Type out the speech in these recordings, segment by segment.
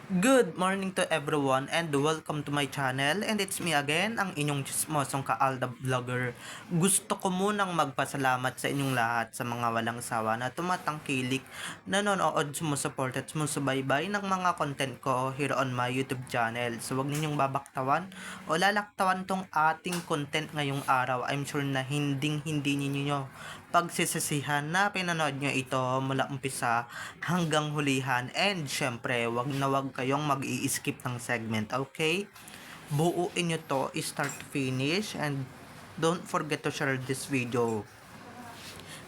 Good morning to everyone and welcome to my channel, and it's me again, ang inyong chismosong Kaalda Vlogger. Gusto ko munang magpasalamat sa inyong lahat sa mga walang sawa na tumatangkilik, nanonood, sumusuport at sumusubaybay ng mga content ko here on my YouTube channel. So wag ninyong babaktawan o lalaktawan tong ating content ngayong araw. I'm sure na hindi ninyo pagsisisihan na pinanood nyo ito mula umpisa hanggang hulihan, and syempre wag na wag kayong mag-i-skip ng segment, okay? Buuin nyo to start to finish, and don't forget to share this video.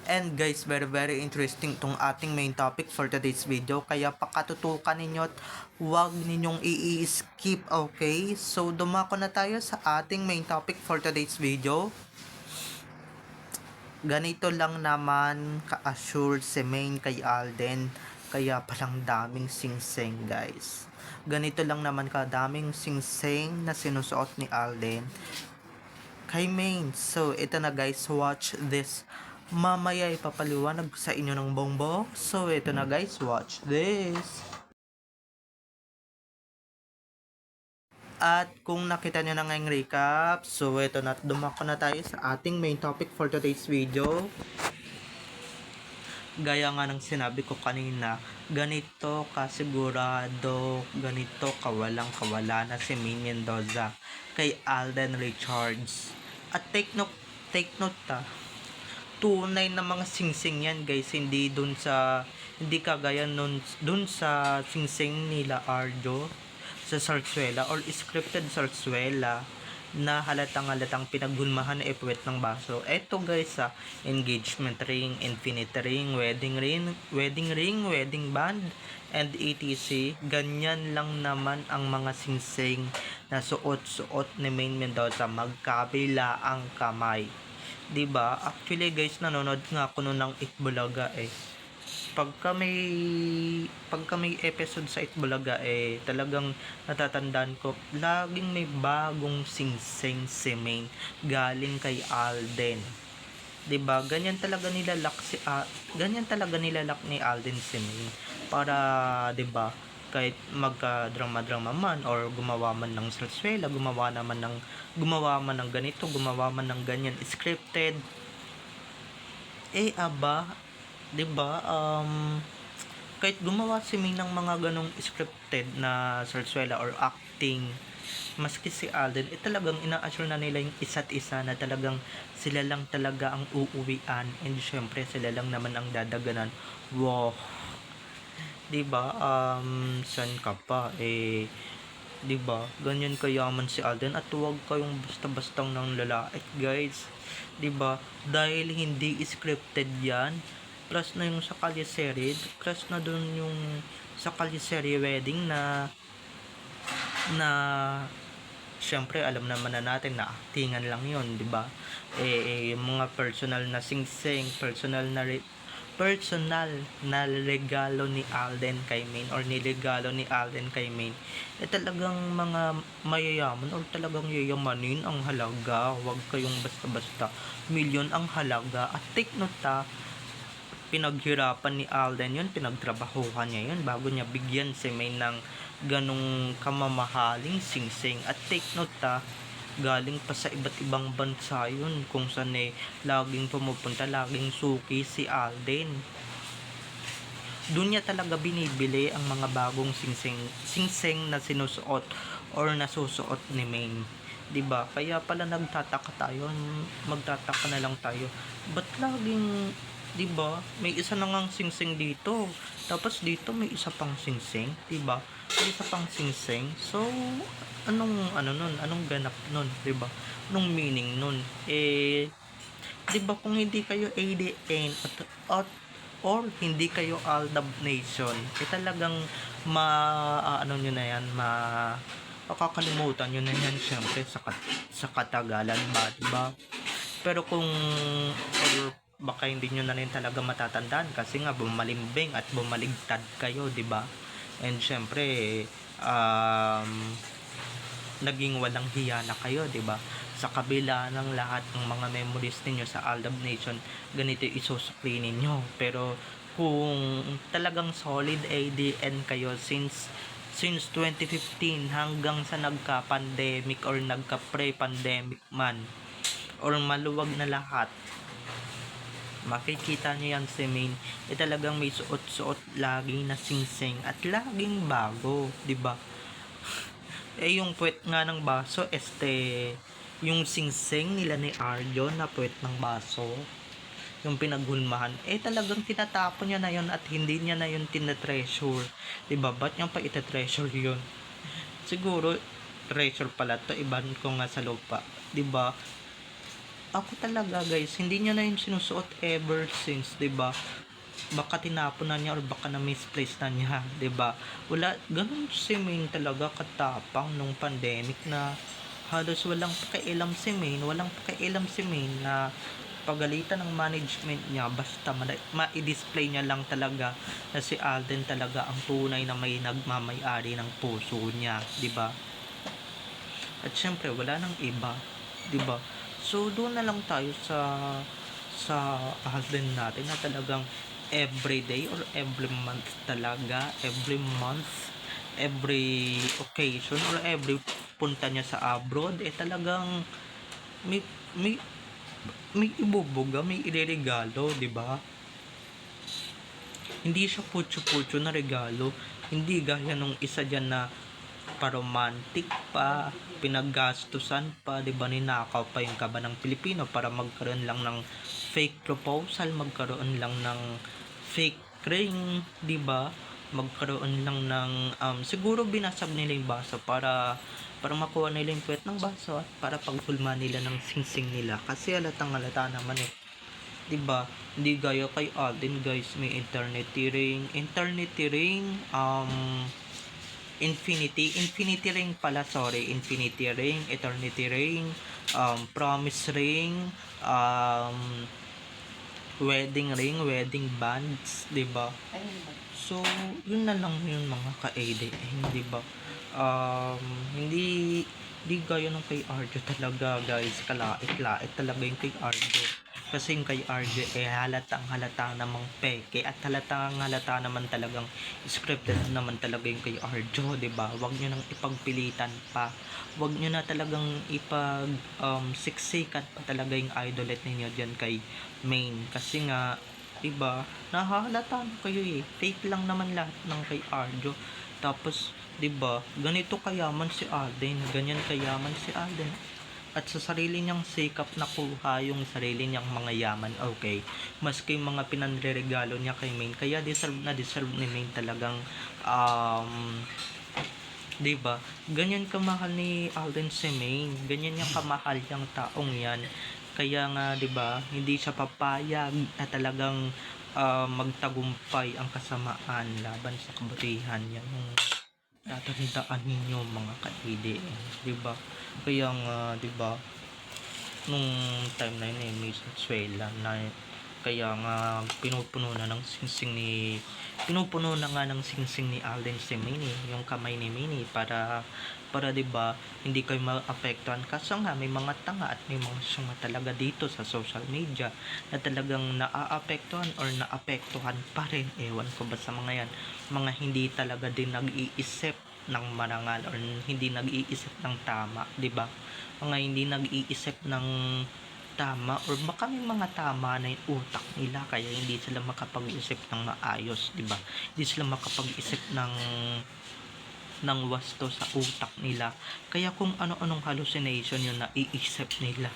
And guys, very interesting tong ating main topic for today's video, kaya pakatutukan ninyo at huwag ninyong i-skip, okay? So dumako na tayo sa ating main topic for today's video. Ganito lang naman ka-assured si Maine kay Alden, kaya palang daming singsing guys. Ganito lang naman kadaming singsing na sinusuot ni Alden kay Maine. So ito na guys, watch this. Mamaya ipapaliwanag sa inyo ng bongbong. So ito na guys, watch this. At kung nakita nyo na ngayong recap, so ito na, dumako na tayo sa ating main topic for today's video. Gaya nga ng sinabi ko kanina, ganito kasigurado, ganito kawalang-kawala na si Maine Mendoza kay Alden Richards. At take note tunay na mga singsing yan guys, hindi kagaya dun sa singsing nila Arjo sa Sarsuela or scripted Sarsuela na halatang pinaghulmahan na ipuwet ng baso. Eto guys, engagement ring, infinite ring, wedding wedding band, and etc. Ganyan lang naman ang mga singsing na suot ni Maine Mendoza, magkabila ang kamay. 'Di ba? Actually guys, nanonood nga ako noon ng Itbulaga pagka may episode sa Itbulaga talagang natatandaan ko laging may bagong singsing si Maine galing kay Alden. 'Di ba? Ganyan talaga nilalak ni Alden si Maine para 'di ba? Kahit magka-drama man or gumawa man ng sarsuela, gumawa man ng ganito, gumawa man ng ganyan scripted, aba, 'di ba? Kahit gumawa si Ming ng mga ganong scripted na sarsuela or acting, maski si Alden, talagang ina-assure na nila yung isa't isa na talagang sila lang talaga ang uuwian, and syempre sila lang naman ang dadaganan. Wow, 'di ba? San ka pa 'di ba? Ganyan kayaman si Alden, at huwag kayong basta-bastang ng lalait guys. 'Di ba? Dahil hindi scripted 'yan. Plus na yung sa Kalye-Serie, plus na dun yung sa Kalye-Serie wedding na syempre alam naman na natin na actingan lang yon, di ba? Yung mga personal na singsing, personal na regalo ni Alden kay Maine or niregalo ni Alden kay Maine, talagang mga mayayaman or talagang yayamanin ang halaga. Huwag kayong basta-basta, milyon ang halaga. At take note, pinaghirapan ni Alden yun, pinagtrabahuhan niya yun bago niya bigyan si Maine ng ganong kamamahaling singsing. At take note, galing pa sa iba't ibang bansa yun, kung saan laging pumupunta, laging suki si Alden. Doon niya talaga binibili ang mga bagong singsing na sinusuot or nasusuot ni Maine, 'di ba? Kaya pala magtataka na lang tayo, ba't laging, 'di ba? May isa na ngang singsing dito, tapos dito may isa pang singsing, 'di ba? May isa pang singsing. So anong ganap nun, 'di ba? Anong meaning nun? 'Di ba, kung hindi kayo ADN at or hindi kayo Aldab Nation, talagang nyo na yan, makakalimutan nyo na yan syempre sa katagalan ba, diba? Pero kung or baka hindi nyo na rin talaga matatandaan kasi nga bumalimbing at bumaligtad kayo, diba? And syempre naging walang hiya na kayo, diba? Sa kabila ng lahat ng mga memories ninyo sa Aldab Nation, ganito isusukli ninyo. Pero kung talagang solid ADN kayo since since 2015 hanggang sa nagka-pandemic or nagka-pre-pandemic man or maluwag na lahat, makikita niyo yan si Main, talagang may suot-suot lagi na singsing at laging bago, 'di ba? Yung puwet nga ng baso, yung singsing nila ni Arjo na puwet ng baso, yung pinaghulmahan, talagang tinatapon niya na yun at hindi niya na yun tinatreasure. Diba? Ba't niya pa itatreasure yun? Siguro, treasure pala to, iban ko nga sa lupa. Diba? Ako talaga guys, hindi niya na yun sinusuot ever since, diba? Baka tinapon na niya or baka na misplace na niya, 'di ba? Wala ganun si Main talaga katapang nung pandemic na halos walang pakialam si Main na pagalitan ng management niya basta ma-display niya lang talaga na si Alden talaga ang tunay na may nagmamay-ari ng puso niya, 'di ba? At syempre wala nang iba, 'di ba? So doon na lang tayo sa Alden natin na talagang every day or every month talaga, every occasion or every punta niya sa abroad, talagang may may may ibubuga, may ireregalo, di ba? Hindi siya putyo-putyo na regalo, hindi gaya nung isa dyan na paromantic pa, pinaggastusan pa, di ba, ninakaw pa yung kaba ng Pilipino para magkaroon lang ng fake proposal, magkaroon lang ng fake ring, di ba? Magkaroon lang ng siguro binasag nila yung baso para makuha nila yung puwet ng baso at para paghulma nila ng singsing nila kasi halatang halata naman 'di ba? Hindi gaya kay Alden guys, may eternity ring, infinity ring pala, sorry, infinity ring, eternity ring, promise ring, wedding ring, wedding bands, 'di ba? So, yun na lang yun mga ka-ADM, 'di ba? Hindi gaya ng kay Arjo talaga, guys. Kalait-lait talaga yung kay Arjo. Kasi yung kay Arjo halatang halata namang peke at halatang halata naman talagang scripted naman talaga yung kay Arjo, 'di ba? Wag niyo nang ipagpilitan pa. Wag niyo na talagang siksikan pa talaga yung idolette ninyo diyan kay Main kasi nga 'di ba? Nahahalata na kayo fake lang naman lahat ng kay Arjo. Tapos 'di ba? Ganito kayaman si Alden, ganyan kayaman si Alden. At sa sarili niyang sikap nakuha yung sarili niyang mga yaman, okay. Maski yung mga pinanreregalo niya kay Main, kaya deserve ni Main talagang 'di ba? Ganyan kamahal ni Alden si Main, ganyan yung kamahal yung taong 'yan. Kaya nga 'di ba, hindi siya papayag na talagang magtagumpay ang kasamaan laban sa kabutihan. Yan yung tatandaan ninyo mga ka-ADM, 'di ba? Kaya nga 'di ba, nung time na yun may Venezuela na kaya nga pinupuno na nga ng singsing ni Alden si Main yung kamay ni Main para 'di ba hindi kayo maapektuhan kasi nga may mga tanga at may mga sanga talaga dito sa social media na talagang naaapektuhan or naapektuhan pa rin, ewan ko ba sa mga yan, mga hindi talaga din nag-iisip ng marangal or hindi nag-iisip ng tama, 'di ba? Mga hindi nag-iisip ng tama or baka may mga tama na yung utak nila kaya hindi sila makapag-isip ng maayos, 'di ba? Hindi sila makapag-isip ng wasto sa utak nila. Kaya kung ano-anong hallucination yung naiisip nila.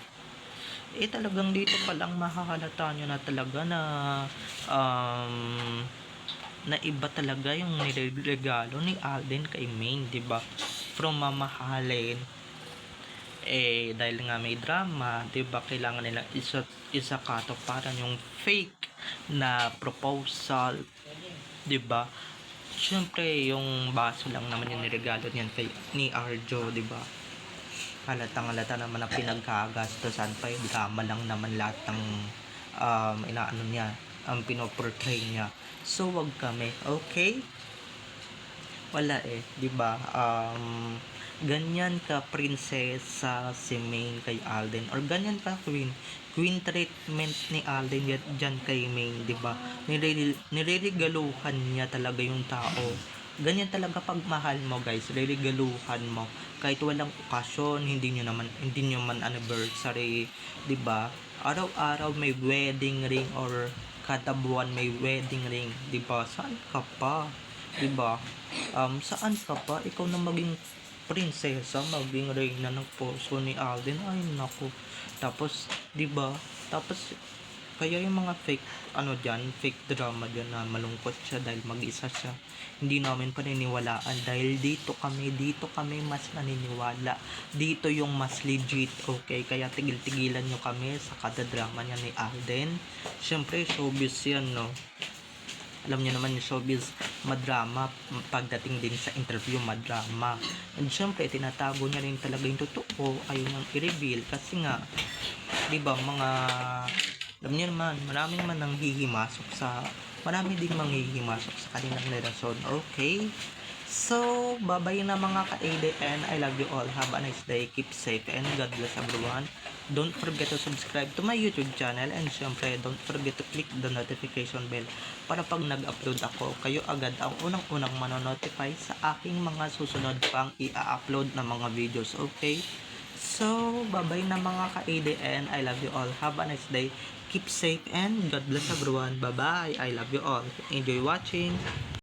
Talagang dito pa lang mahahalata nyo na talaga na iba talaga yung niregalo ni Alden kay Main, 'di ba? From mamahalin dahil nga may drama, 'di ba, kailangan nila isa katuparan yung fake na proposal, 'di ba? Syempre yung baso lang naman yung niregalo niyan ni Arjo, 'di ba? Halatang halata naman na pinagkagastosan pa yung drama lang naman lahat ng inaano niya, ang pinoportray niya. So wag kami, okay? Wala 'di ba? Ganyan ka prinsesa si Main kay Alden or ganyan ka queen treatment ni Alden dyan kay Main, 'di ba? Nireregaluhan niya talaga yung tao Ganyan talaga pagmahal mo guys, reregaluhan mo. Kahit walang okasyon, hindi nyo man anniversary, 'di ba? Araw-araw may wedding ring or kada buwan may wedding ring, 'di ba? Saan ka pa? 'Di ba? Saan ka pa? Ikaw na maging prinsesa, maging reyna ng puso ni Alden. Ay naku. Tapos, 'di ba? Tapos kaya yung mga fake fake drama dyan na malungkot siya dahil mag-isa siya. Hindi namin paniniwalaan dahil dito kami mas naniniwala. Dito yung mas legit, okay? Kaya tigil-tigilan nyo kami sa kada drama niya ni Alden. Siyempre, showbiz yan, no? Alam niyo naman yung showbiz, madrama. Pagdating din sa interview, madrama. And syempre, tinatago niya rin talaga yung totoo. Ayaw niyang i-reveal kasi nga, di ba, alam niyo naman, marami ding manghihimasok sa kanilang relasyon. Okay? So, babay na mga ka-ADN. I love you all. Have a nice day. Keep safe and God bless everyone. Don't forget to subscribe to my YouTube channel and syempre, don't forget to click the notification bell para pag nag-upload ako, kayo agad ang unang-unang manonotify sa aking mga susunod pang i-upload na mga videos. Okay? So, babay na mga ka-ADN. I love you all. Have a nice day. Keep safe and God bless everyone. Bye-bye. I love you all. Enjoy watching.